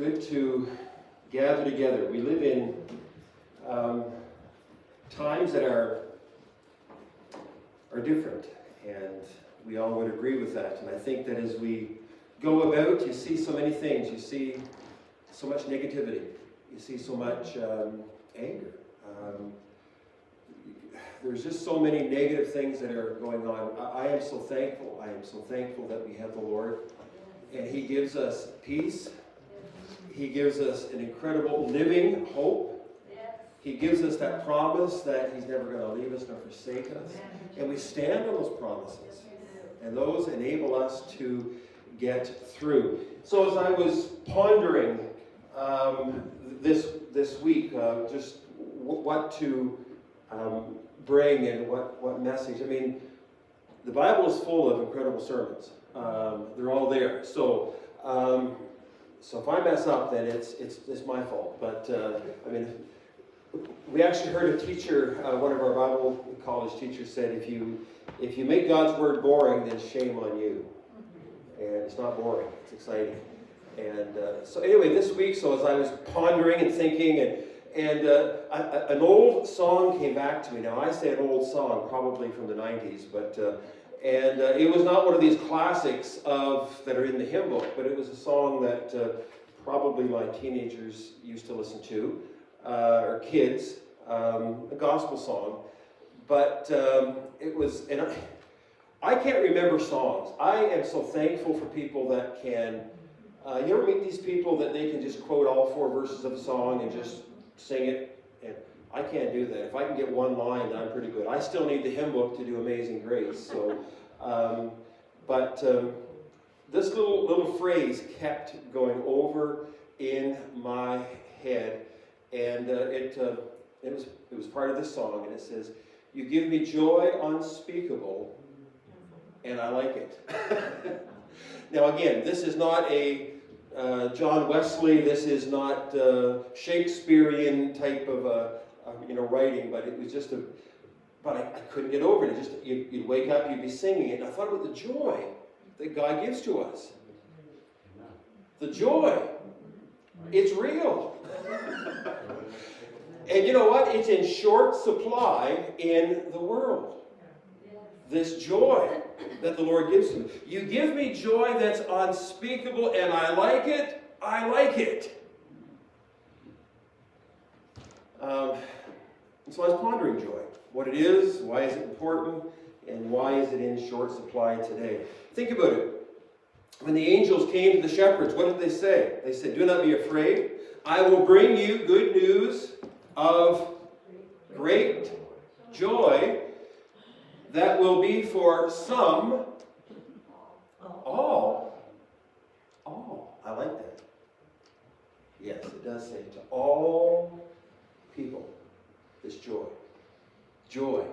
good to gather together. We live in times that are different, and we all would agree with that. And I think that as we go about, you see so many things. You see so much negativity. You see so much anger. There's just so many negative things that are going on. I am so thankful. I am so thankful that we have the Lord, and He gives us peace. He gives us an incredible living hope. He gives us that promise that He's never going to leave us nor forsake us. And we stand on those promises. And those enable us to get through. So as I was pondering this week, just what to bring and what message. I mean, the Bible is full of incredible sermons. They're all there. So if I mess up, then it's my fault. But I mean, we actually heard a teacher, one of our Bible college teachers said, if you make God's word boring, then shame on you. And it's not boring; it's exciting. And so anyway, this week, so as I was pondering and thinking, and an old song came back to me. Now I say an old song, probably from the 90s, but and it was not one of these classics that are in the hymn book, but it was a song that probably my teenagers used to listen to, or kids, a gospel song. But it was, and I can't remember songs. I am so thankful for people that can. You ever meet these people that they can just quote all 4 verses of a song and just sing it? And I can't do that. If I can get one line, then I'm pretty good. I still need the hymn book to do Amazing Grace. So, but this little phrase kept going over in my head, and it was part of this song, and it says, "You give me joy unspeakable, and I like it." Now again, this is not a John Wesley. This is not Shakespearean type of writing, but it was just But I couldn't get over it. You'd wake up, you'd be singing it, and I thought about the joy that God gives to us. The joy, it's real. And you know what? It's in short supply in the world. This joy that the Lord gives me. You give me joy that's unspeakable, and I like it. I like it. So I was pondering joy. What it is, why is it important, and why is it in short supply today? Think about it. When the angels came to the shepherds, what did they say? They said, "Do not be afraid. I will bring you good news of great joy that will be for some, all." I like that. Yes, it does say to all people, this joy. Joy.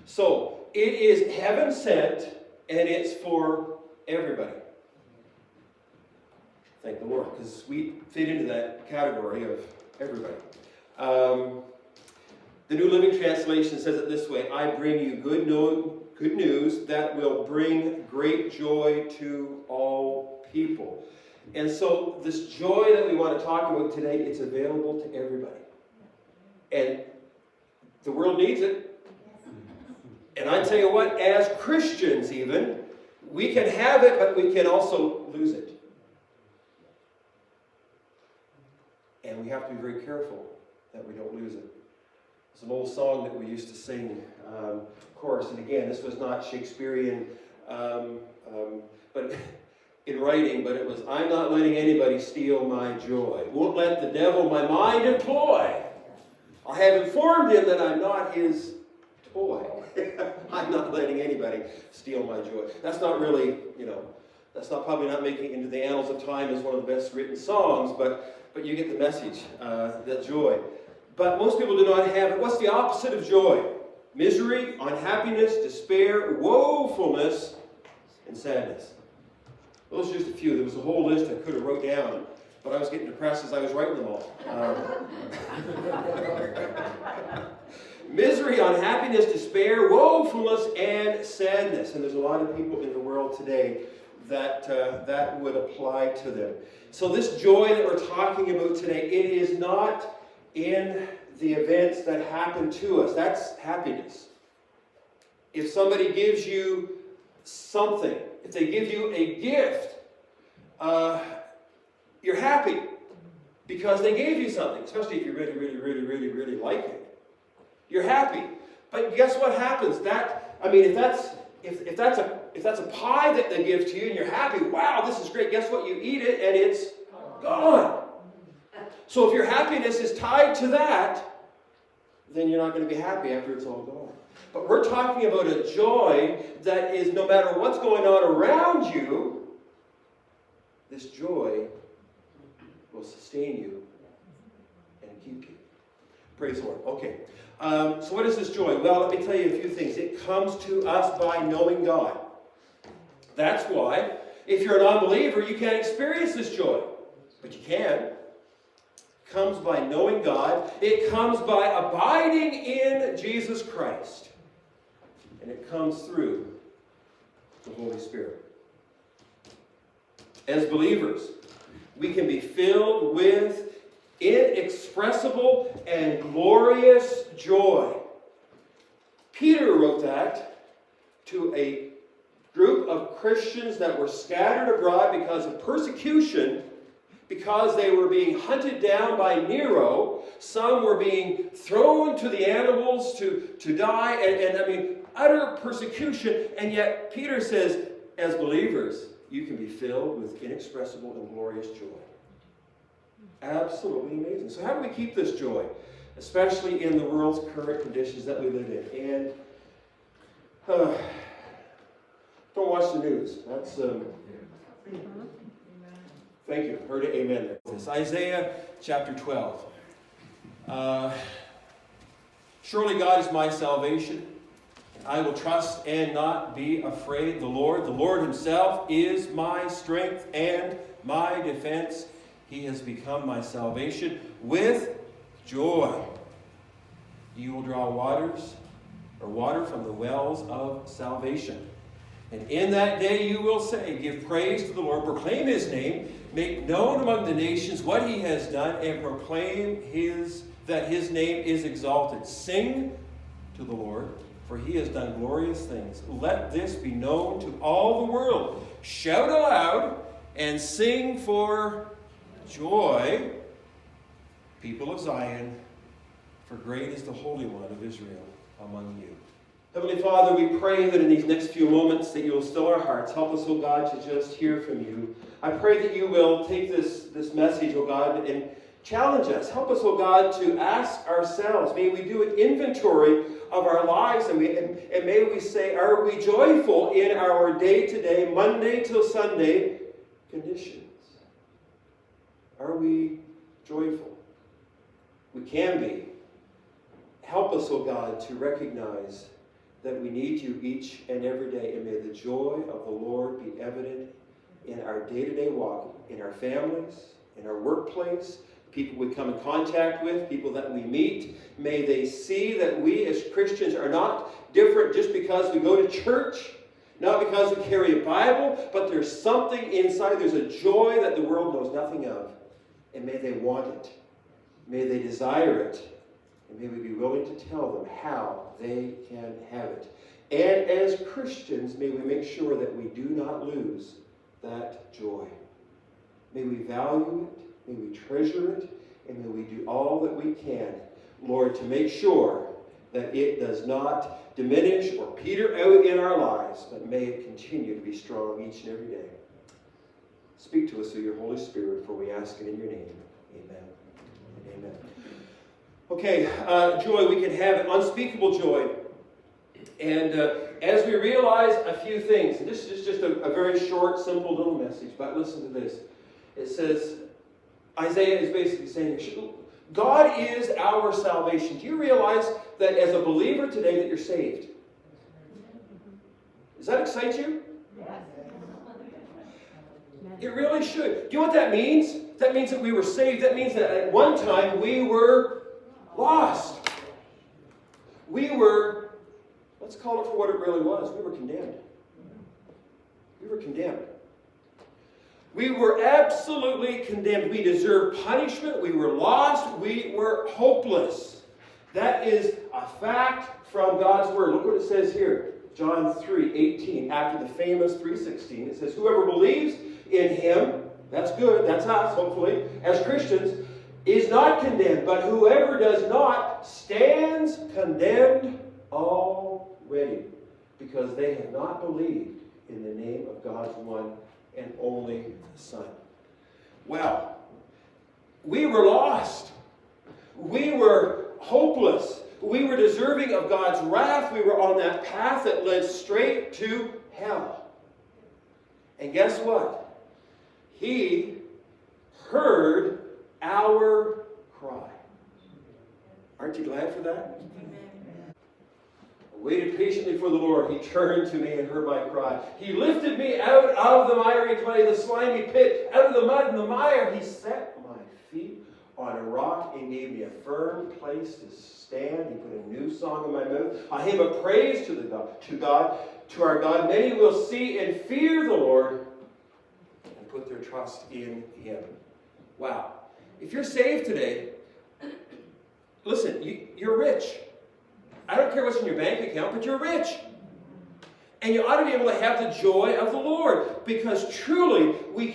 So, it is heaven sent, and it's for everybody. Thank the Lord, because we fit into that category of everybody. The New Living Translation says it this way: "I bring you good news that will bring great joy to all people." And so this joy that we want to talk about today, it's available to everybody. And the world needs it. And I tell you what, as Christians even, we can have it, but we can also lose it. And we have to be very careful that we don't lose it. It's an old song that we used to sing, of course, and again, this was not Shakespearean, but in writing, but it was, "I'm not letting anybody steal my joy. Won't let the devil my mind employ. I have informed him that I'm not his toy." I'm not letting anybody steal my joy. That's not really, that's probably not making it into the annals of time as one of the best written songs, but you get the message, that joy. But most people do not have it. What's the opposite of joy? Misery, unhappiness, despair, woefulness, and sadness. Those are just a few. There was a whole list I could have wrote down, but I was getting depressed as I was writing them all. Misery, unhappiness, despair, woefulness, and sadness. And there's a lot of people in the world today that would apply to them. So this joy that we're talking about today, it is not in the events that happen to us. That's happiness. If somebody gives you something, if they give you a gift, you're happy because they gave you something, especially if you really, really, really, really, really like it. You're happy. But guess what happens? If that's a pie that they give to you and you're happy, wow, this is great. Guess what? You eat it and it's gone. So if your happiness is tied to that, then you're not going to be happy after it's all gone. But we're talking about a joy that is, no matter what's going on around you, this joy will sustain you and keep you. Praise the Lord. Okay. So what is this joy? Well, let me tell you a few things. It comes to us by knowing God. That's why, if you're an unbeliever, you can't experience this joy. But you can. It comes by knowing God. It comes by abiding in Jesus Christ. And it comes through the Holy Spirit. As believers, we can be filled with inexpressible and glorious joy. Peter wrote that to a group of Christians that were scattered abroad because of persecution, because they were being hunted down by Nero. Some were being thrown to the animals to die, and utter persecution. And yet Peter says, as believers, you can be filled with inexpressible and glorious joy. Absolutely amazing. So how do we keep this joy? Especially in the world's current conditions that we live in. And don't watch the news. That's thank you. Heard it. Amen. This Isaiah chapter 12. Surely God is my salvation. I will trust and not be afraid. The Lord himself is my strength and my defense. He has become my salvation. With joy you will draw water from the wells of salvation. And in that day you will say, give praise to the Lord, proclaim his name, make known among the nations what he has done, and proclaim that his name is exalted. Sing to the Lord, for he has done glorious things. Let this be known to all the world. Shout aloud and sing for joy, people of Zion, for great is the Holy One of Israel among you. Heavenly Father, we pray that in these next few moments that you will still our hearts. Help us, O God, to just hear from you. I pray that you will take this message, O God, and challenge us. Help us, O God, to ask ourselves. May we do an inventory of our lives, and may we say, are we joyful in our day-to-day, Monday till Sunday conditions? Are we joyful? We can be. Help us, O God, to recognize that we need you each and every day, and may the joy of the Lord be evident in our day-to-day walk, in our families, in our workplace, people we come in contact with, people that we meet. May they see that we as Christians are not different just because we go to church, not because we carry a Bible, but there's something inside. There's a joy that the world knows nothing of. And may they want it. May they desire it. And may we be willing to tell them how they can have it. And as Christians, may we make sure that we do not lose that joy. May we value it. May we treasure it. And may we do all that we can, Lord, to make sure that it does not diminish or peter out in our lives, but may it continue to be strong each and every day. Speak to us through your Holy Spirit, for we ask it in your name. Amen. Amen. Okay, joy, we can have unspeakable joy. And as we realize a few things, and this is just a very short, simple little message, but listen to this. It says, Isaiah is basically saying, God is our salvation. Do you realize that as a believer today that you're saved? Does that excite you? It really should. Do you know what that means? That means that we were saved. That means that at one time we were lost. We were, let's call it for what it really was. We were condemned. We were condemned. We were absolutely condemned. We deserved punishment. We were lost. We were hopeless. That is a fact from God's Word. Look what it says here. John 3:18. After the famous 3:16, it says, whoever believes in him, that's good, that's us, hopefully, as Christians, is not condemned. But whoever does not stands condemned already, because they have not believed in the name of God's one and only Son. Well, we were lost. We were hopeless. We were deserving of God's wrath. We were on that path that led straight to hell. And guess what? He heard our cry. Aren't you glad for that? I waited patiently for the Lord. He turned to me and heard my cry. He lifted me out of the miry clay, the slimy pit, out of the mud and the mire. He set my feet on a rock and gave me a firm place to stand. He put a new song in my mouth, a hymn of praise to our God. Many will see and fear the Lord and put their trust in Him. Wow. If you're saved today, listen, you're rich. I don't care what's in your bank account, but you're rich. And you ought to be able to have the joy of the Lord, because truly we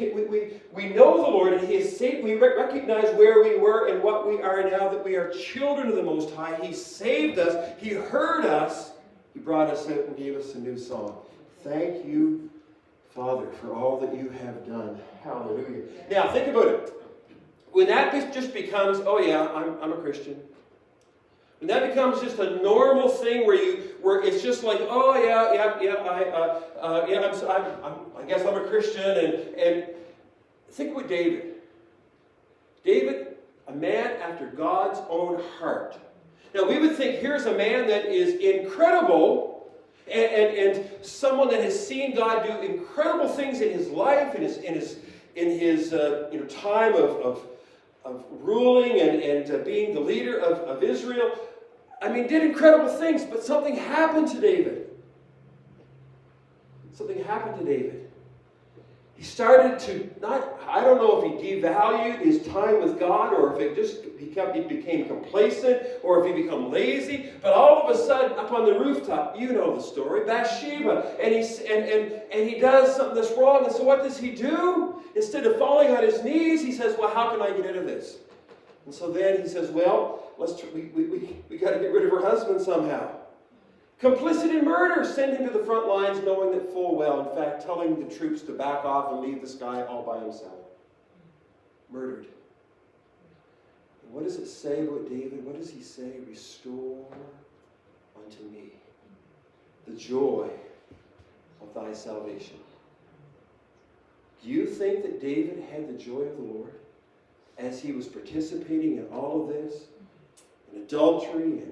know the Lord and He is saved. We recognize where we were and what we are now, that we are children of the Most High. He saved us. He heard us. He brought us out and gave us a new song. Thank you, Father, for all that you have done. Hallelujah. Now, think about it. When that just becomes, oh yeah, I'm a Christian. When that becomes just a normal thing where it's just like, oh I guess I'm a Christian, and think about David. David, a man after God's own heart. Now we would think, here's a man that is incredible, and someone that has seen God do incredible things in his life, in his time of ruling and being the leader of Israel. I mean, did incredible things, but something happened to David. Something happened to David. He started to I don't know if he devalued his time with God, or if he became complacent, or if he became lazy. But all of a sudden, up on the rooftop, you know the story, Bathsheba, and he does something that's wrong. And so what does he do? Instead of falling on his knees, he says, well, how can I get out of this? And so then he says, well, we got to get rid of her husband somehow. Complicit in murder, send him to the front lines, knowing that full well, in fact, telling the troops to back off and leave this guy all by himself. Murdered. And what does it say about David? What does he say? Restore unto me the joy of thy salvation. Do you think that David had the joy of the Lord as he was participating in all of this? In adultery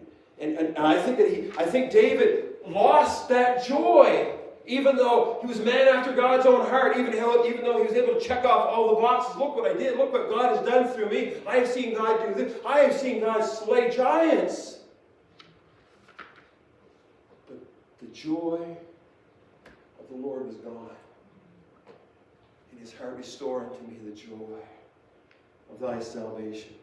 and I think David lost that joy, even though he was a man after God's own heart, even though he was able to check off all the boxes. Look what I did. Look what God has done through me. I have seen God do this. I have seen God slay giants. But the joy of the Lord was gone. In his heart, restore unto me the joy of thy salvation.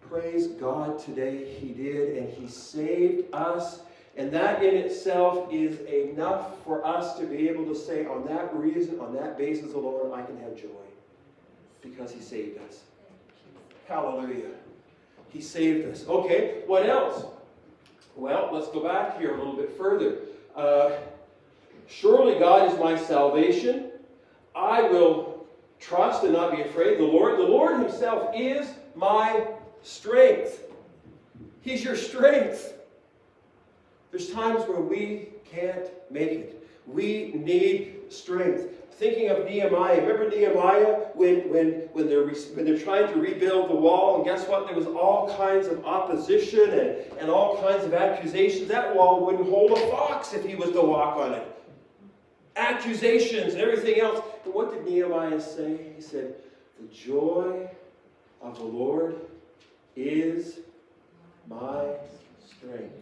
Praise God, today He did, and He saved us. And that in itself is enough for us to be able to say, on that reason, on that basis alone, I can have joy. Because He saved us. Hallelujah. He saved us. Okay, what else? Well, let's go back here a little bit further. Surely God is my salvation. I will trust and not be afraid. The Lord Himself is my strength. He's your strength. There's times where we can't make it. We need strength. Thinking of Nehemiah. Remember Nehemiah when they're trying to rebuild the wall, and guess what? There was all kinds of opposition and all kinds of accusations. That wall wouldn't hold a fox if he was to walk on it. Accusations and everything else. But what did Nehemiah say? He said, the joy of the Lord is my strength.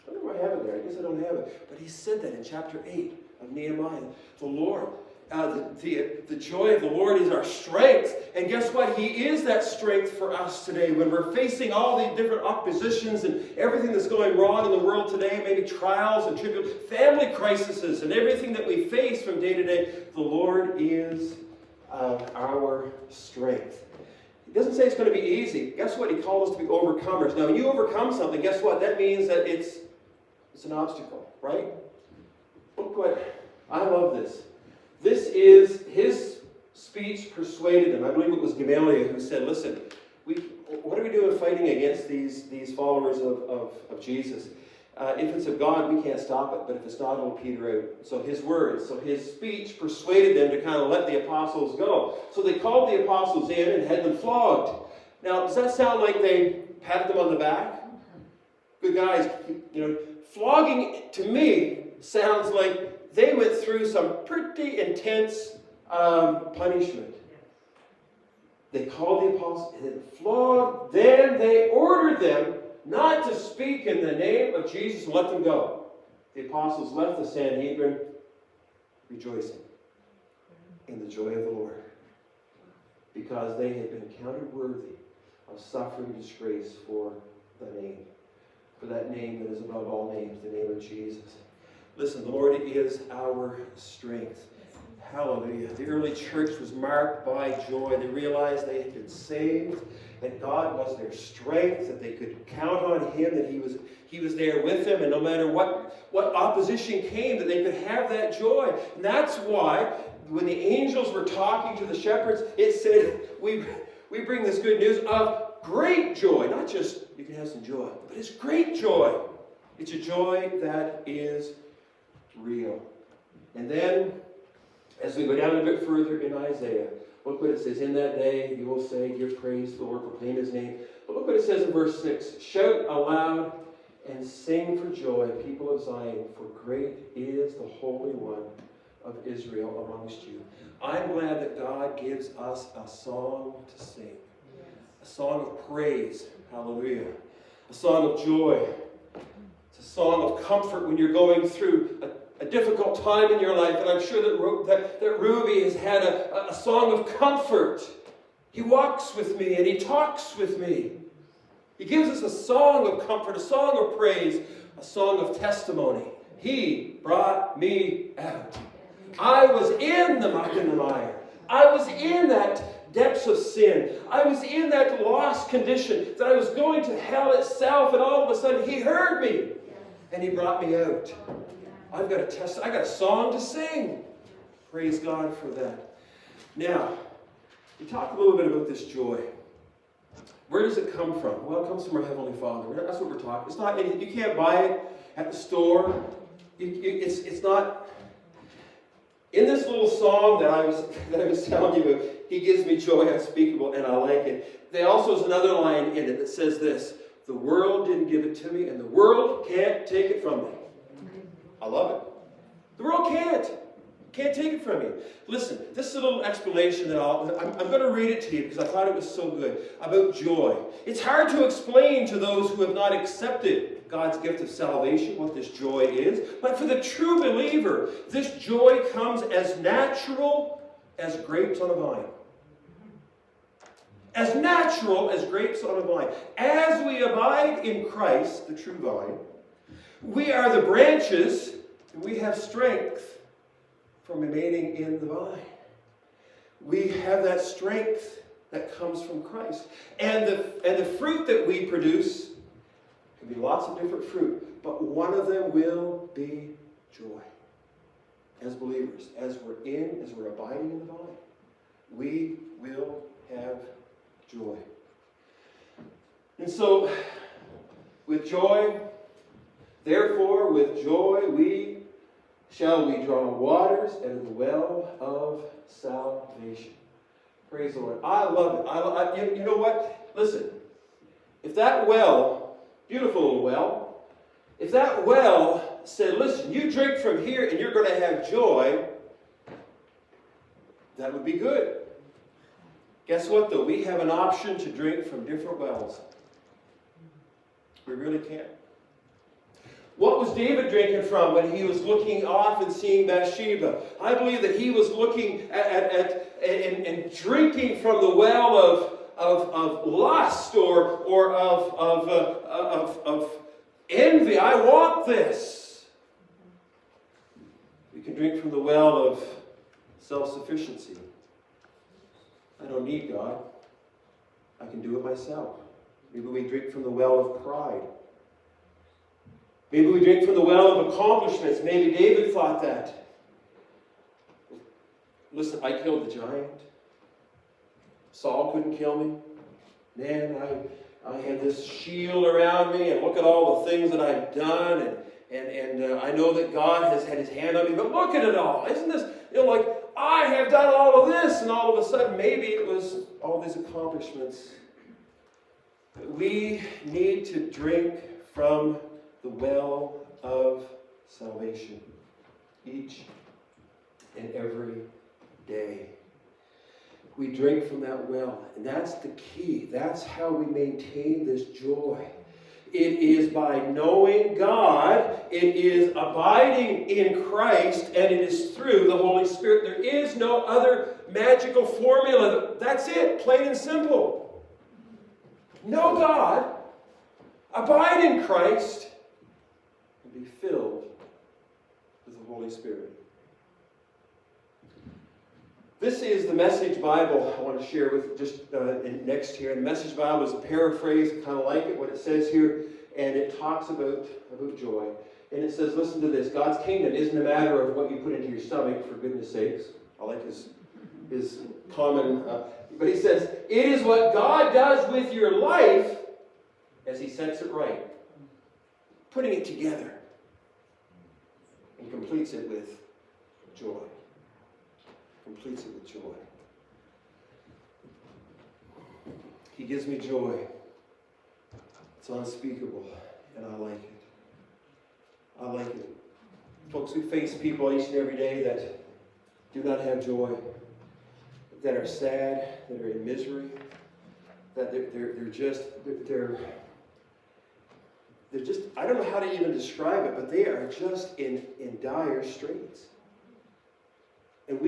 I don't know if I have it there. I guess I don't have it. But he said that in chapter 8 of Nehemiah. The Lord, The joy of the Lord is our strength. And guess what? He is that strength for us today. When we're facing all the different oppositions and everything that's going wrong in the world today, maybe trials and tribulations, family crises, and everything that we face from day to day, the Lord is our strength. He doesn't say it's going to be easy. Guess what? He called us to be overcomers. Now, when you overcome something, guess what? That means that it's an obstacle, right? Look what, I love this. This is, his speech persuaded them. I believe it was Gamaliel who said, listen, what are we doing fighting against these followers of Jesus? If it's of God, we can't stop it, but if it's not, it'll peter out. So his words, so his speech persuaded them to kind of let the apostles go. So they called the apostles in and had them flogged. Now, does that sound like they patted them on the back? Good guys, flogging to me sounds like they went through some pretty intense punishment. They called the apostles and flogged. Then they ordered them not to speak in the name of Jesus and let them go. The apostles left the Sanhedrin rejoicing in the joy of the Lord, because they had been counted worthy of suffering disgrace for the name, for that name that is above all names, the name of Jesus. Listen, the Lord is our strength. Hallelujah. The early church was marked by joy. They realized they had been saved, that God was their strength, that they could count on Him, that He was there with them, and no matter what opposition came, that they could have that joy. And that's why when the angels were talking to the shepherds, it said, we bring this good news of great joy. Not just you can have some joy, but it's great joy. It's a joy that is real. And then, as we go down a bit further in Isaiah, look what it says. In that day you will say, give praise to the Lord, proclaim His name. But look what it says in verse 6. Shout aloud and sing for joy, people of Zion, for great is the Holy One of Israel amongst you. I'm glad that God gives us a song to sing. A song of praise. Hallelujah. A song of joy. It's a song of comfort when you're going through a difficult time in your life. And I'm sure that Ruby has had a song of comfort. He walks with me and he talks with me. He gives us a song of comfort, a song of praise, a song of testimony. He brought me out. I was in the muck and the mire. I was in that depths of sin. I was in that lost condition that I was going to hell itself, and all of a sudden He heard me and He brought me out. I got a song to sing. Praise God for that. Now, we talked a little bit about this joy. Where does it come from? Well, it comes from our Heavenly Father. That's what we're talking. It's not anything. You can't buy it at the store. It's not. In this little song that I was telling you about, He gives me joy unspeakable, and I like it. There also is another line in it that says this: the world didn't give it to me, and the world can't take it from me. I love it. The world can't take it from you. Listen, this is a little explanation that I'm going to read it to you because I thought it was so good, about joy. It's hard to explain to those who have not accepted God's gift of salvation what this joy is, but for the true believer, this joy comes as natural as grapes on a vine. As natural as grapes on a vine. As we abide in Christ, the true vine, we are the branches, and we have strength from remaining in the vine. We have that strength that comes from Christ. And the fruit that we produce can be lots of different fruit, but one of them will be joy. As believers, as we're abiding in the vine, we will have joy. And so, with joy, therefore, with joy, shall we draw waters out of the well of salvation. Praise the Lord. I love it. You know what? Listen, if that well, beautiful little well, if that well said, listen, you drink from here and you're going to have joy, that would be good. Guess what, though? We have an option to drink from different wells. We really can. What was David drinking from when he was looking off and seeing Bathsheba? I believe that he was looking at and drinking from the well of lust or of envy. I want this. We can drink from the well of self-sufficiency. I don't need God. I can do it myself. Maybe we drink from the well of pride. Maybe we drink from the well of accomplishments. Maybe David thought that. Listen, I killed the giant. Saul couldn't kill me. Man, I had this shield around me, and look at all the things that I've done, and I know that God has had his hand on me, but look at it all. Isn't this, like, I have done all of this, and all of a sudden, maybe it was all these accomplishments. We need to drink from the well of salvation each and every day. We drink from that well, and that's the key. That's how we maintain this joy. It is by knowing God, it is abiding in Christ, and it is through the Holy Spirit. There is no other magical formula. That's it, plain and simple. Know God, abide in Christ, and be filled with the Holy Spirit. This is the Message Bible I want to share with just next here. And the Message Bible is a paraphrase, kind of like it, what it says here, and it talks about joy. And it says, listen to this, God's kingdom isn't a matter of what you put into your stomach, for goodness sakes. I like his common, but he says, it is what God does with your life as he sets it right. Putting it together and completes it with joy. Completes it with joy. He gives me joy. It's unspeakable, and I like it. I like it. Folks, we face people each and every day that do not have joy, that are sad, that are in misery, that they're just, I don't know how to even describe it, but they are just in dire straits. And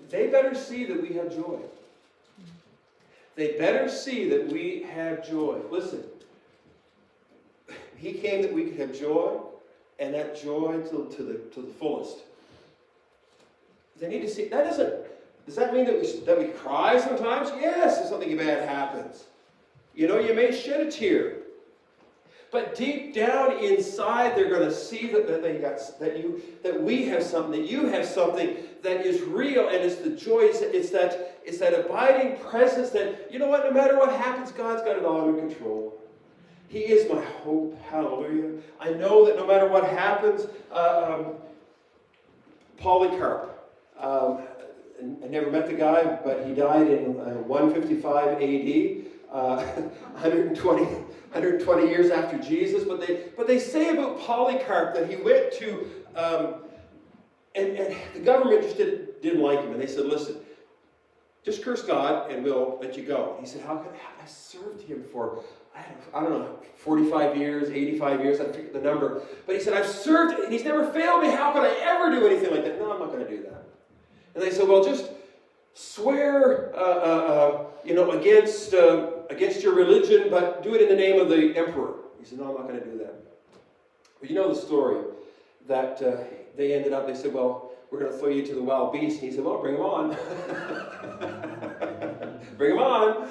they better see that we have joy. They better see that we have joy. Listen, he came that we could have joy, and that joy to the fullest. They need to see. Does that mean that we cry sometimes? Yes, if something bad happens. You may shed a tear. But deep down inside, they're going to see that we have something, that you have something that is real, and it's the joy. It's that abiding presence that, no matter what happens, God's got it all under control. He is my hope. Hallelujah. I know that no matter what happens, Polycarp, I never met the guy, but he died in 155 AD, 120 years after Jesus. But they say about Polycarp that he went to, and the government just didn't like him. And they said, listen, just curse God and we'll let you go. He said, I served him for, I don't know, 45 years, 85 years, I forget the number. But he said, I've served, and he's never failed me. How could I ever do anything like that? No, I'm not going to do that. And they said, well, just swear, against your religion, but do it in the name of the emperor. He said, no, I'm not going to do that. Well, you know the story that they said, well, we're going to throw you to the wild beast. And he said, well, bring him on. Bring him on.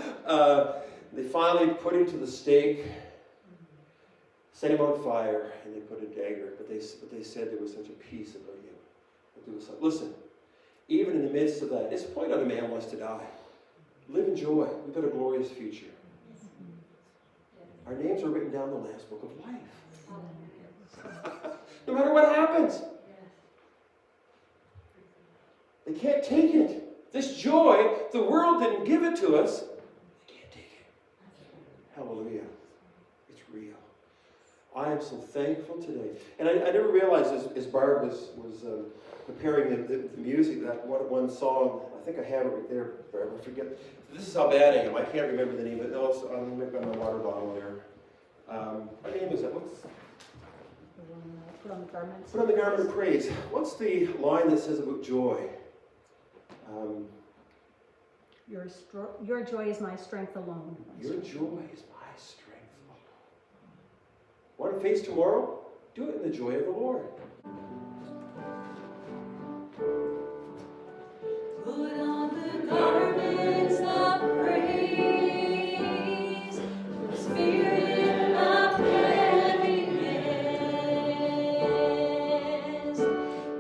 They finally put him to the stake, set him on fire, and they put a dagger. But they said there was such a peace about him. Listen, even in the midst of that, it's a point on a man wants to die. Live in joy. We've got a glorious future. Our names are written down in the Lamb's Book of Life. No matter what happens. They can't take it. This joy, the world didn't give it to us. They can't take it. Hallelujah. It's real. I am so thankful today. And I never realized as Barb was preparing the music, that one song, I think I have it right there, Barb, I forget. This is how bad I am. I can't remember the name, but no, it's on my water bottle there. What name is that? Put on the garments. Put on the garment of praise. What's the line that says about joy? Your joy is my strength alone. Your joy is my strength alone. Want to face tomorrow? Do it in the joy of the Lord. Put on the garments of praise, the spirit of heaviness.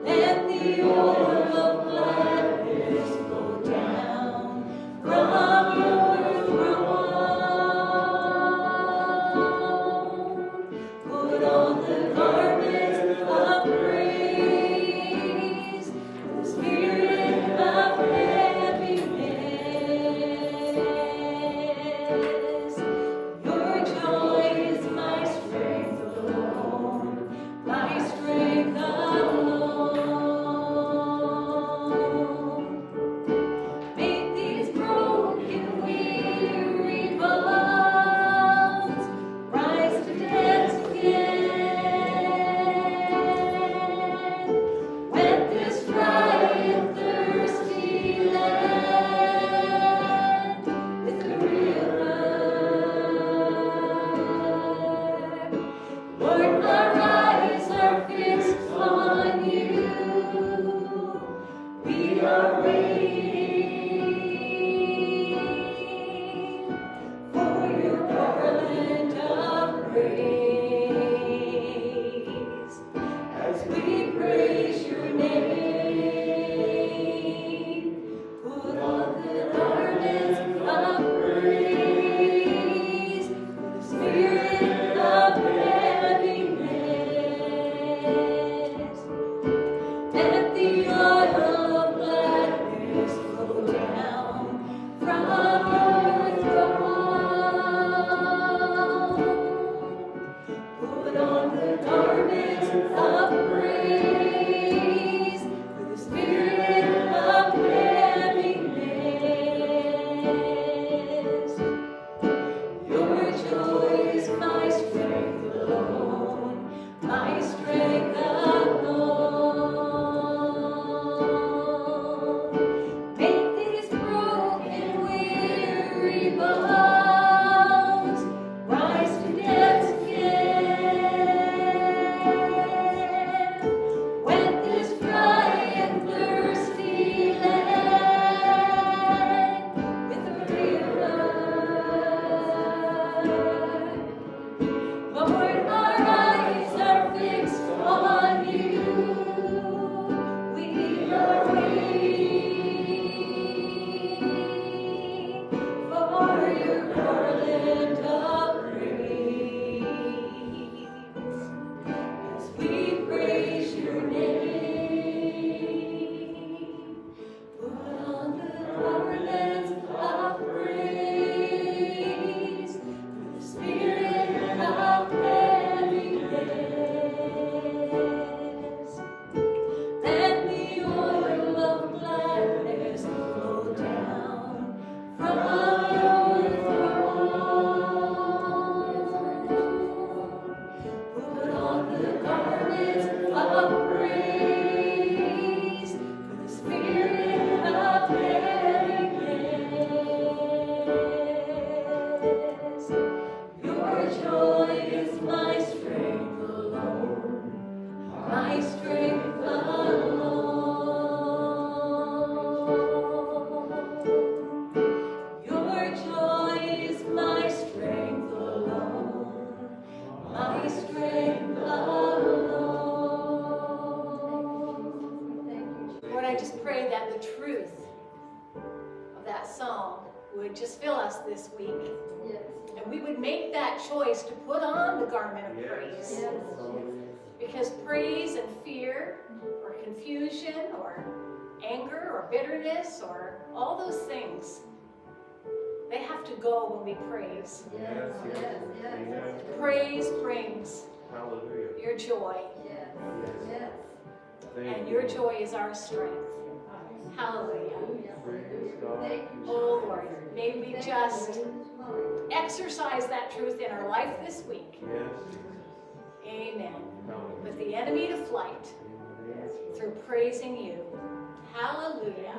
Let the oil of gladness flow down from your throne. Put on the garments of praise, the spirit of heaviness. Your joy is my strength alone, my strength alone. Make these broken, weary bones rise to dance again. Wet this dry and thirsty land with a river. Lord, our eyes are fixed on you. We are waiting for your garland of praise as we praise your name. Put on the garments of praise, the spirit of heaviness. Let the oil of gladness flow down from your throne. Put on the garments of praise, for the spirit of heaviness. Your joy is my strength alone, my strength alone. Make these broken, weary bones rise to dance again. Wet this dry and thirsty land with a river. Lord, our eyes are fixed on you. We are waiting for your garland of praise as we praise your name. Put on the garments of praise, for the spirit of heaviness. Let the oil of gladness flow down from your throne. Put on the garments of praise, for the spirit of heaviness. Your joy is my strength alone, my strength alone. Your joy is my strength alone, my strength alone. Lord, I just pray that the truth of that song would just fill us this week. And we would make that choice to put on the garment of praise. Because praise and fear or confusion or anger or bitterness or all those things, they have to go when we praise. Praise brings your joy. And your joy is our strength. Hallelujah. Oh Lord, may we just exercise that truth in our life this week. Amen. put the enemy to flight through praising you. Hallelujah.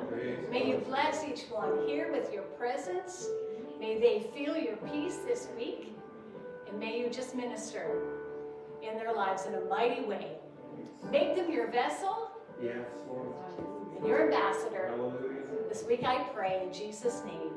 May you bless each one here with your presence. May they feel your peace this week. And may you just minister in their lives in a mighty way. Make them your vessel Yes, Lord. and your ambassador. Hallelujah. This week I pray in Jesus' name.